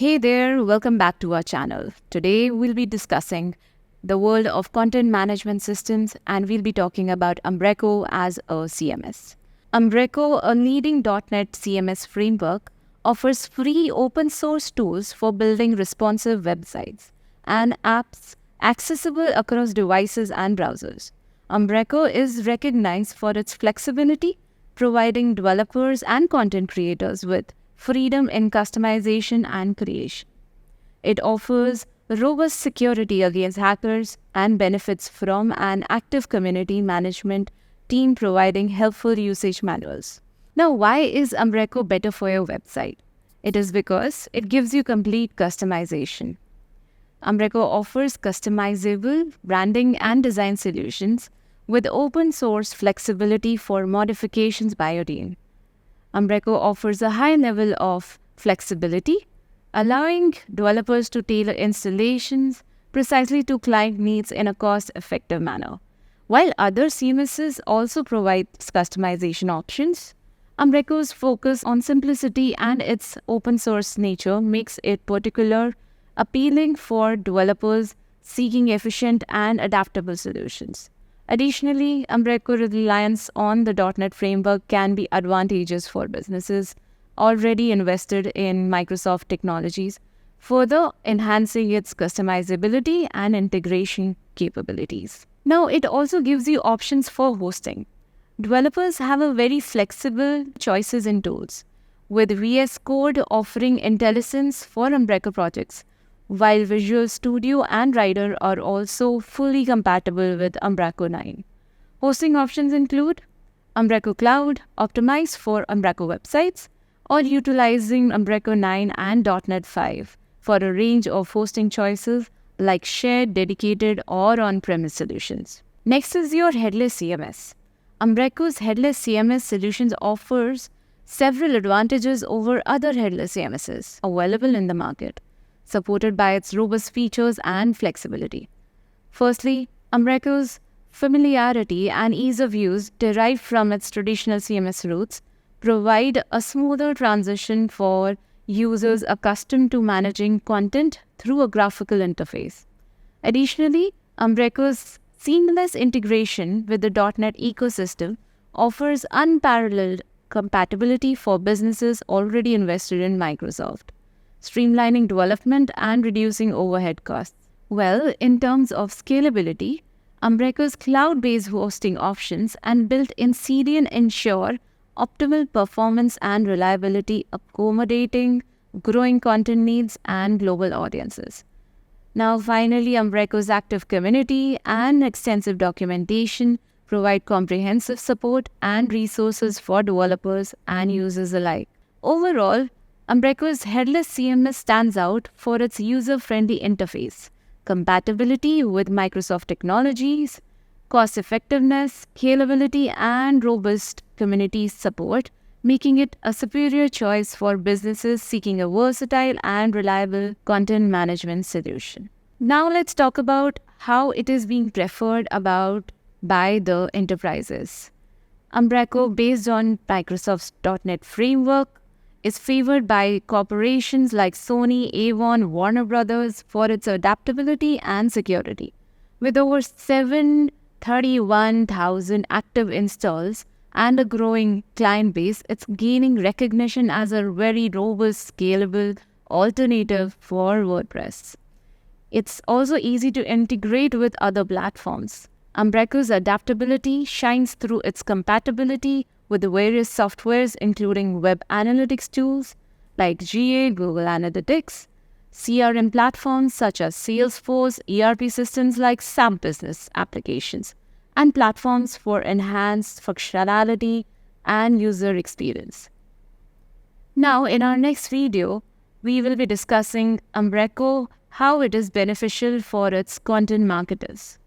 Hey there, welcome back to our channel. Today we'll be discussing the world of content management systems and we'll be talking about Umbraco as a CMS. Umbraco, a leading .NET CMS framework, offers free open source tools for building responsive websites and apps accessible across devices and browsers. Umbraco is recognized for its flexibility, providing developers and content creators with freedom in customization and creation. It offers robust security against hackers and benefits from an active community management team providing helpful usage manuals. Now, why is Umbraco better for your website? It is because it gives you complete customization. Umbraco offers customizable branding and design solutions with open source flexibility for modifications by your team. Umbraco offers a high level of flexibility, allowing developers to tailor installations precisely to client needs in a cost-effective manner. While other CMSs also provide customization options, Umbraco's focus on simplicity and its open-source nature makes it particularly appealing for developers seeking efficient and adaptable solutions. Additionally, Umbraco reliance on the .NET framework can be advantageous for businesses already invested in Microsoft technologies, further enhancing its customizability and integration capabilities. Now, it also gives you options for hosting. Developers have a very flexible choices in tools, with VS Code offering IntelliSense for Umbraco projects, while Visual Studio and Rider are also fully compatible with Umbraco 9. Hosting options include Umbraco Cloud, optimized for Umbraco websites, or utilizing Umbraco 9 and .NET 5 for a range of hosting choices like shared, dedicated, or on-premise solutions. Next is your headless CMS. Umbraco's headless CMS solutions offers several advantages over other headless CMSs available in the market, supported by its robust features and flexibility. Firstly, Umbraco's familiarity and ease of use derived from its traditional CMS roots provide a smoother transition for users accustomed to managing content through a graphical interface. Additionally, Umbraco's seamless integration with the .NET ecosystem offers unparalleled compatibility for businesses already invested in Microsoft, streamlining development and reducing overhead costs. Well, in terms of scalability, Umbraco's cloud-based hosting options and built-in CDN ensure optimal performance and reliability, accommodating growing content needs and global audiences. Now, finally, Umbraco's active community and extensive documentation provide comprehensive support and resources for developers and users alike. Overall, Umbraco's headless CMS stands out for its user-friendly interface, compatibility with Microsoft technologies, cost-effectiveness, scalability, and robust community support, making it a superior choice for businesses seeking a versatile and reliable content management solution. Now let's talk about how it is being preferred by the enterprises. Umbraco, based on Microsoft's .NET framework, is favored by corporations like Sony, Avon, Warner Brothers for its adaptability and security. With over 731,000 active installs and a growing client base, it's gaining recognition as a very robust, scalable alternative for WordPress. It's also easy to integrate with other platforms. Umbraco's adaptability shines through its compatibility with the various softwares including web analytics tools like GA, Google Analytics, CRM platforms such as Salesforce, ERP systems like SAP Business applications, and platforms for enhanced functionality and user experience. Now, in our next video, we will be discussing Umbraco, how it is beneficial for its content marketers.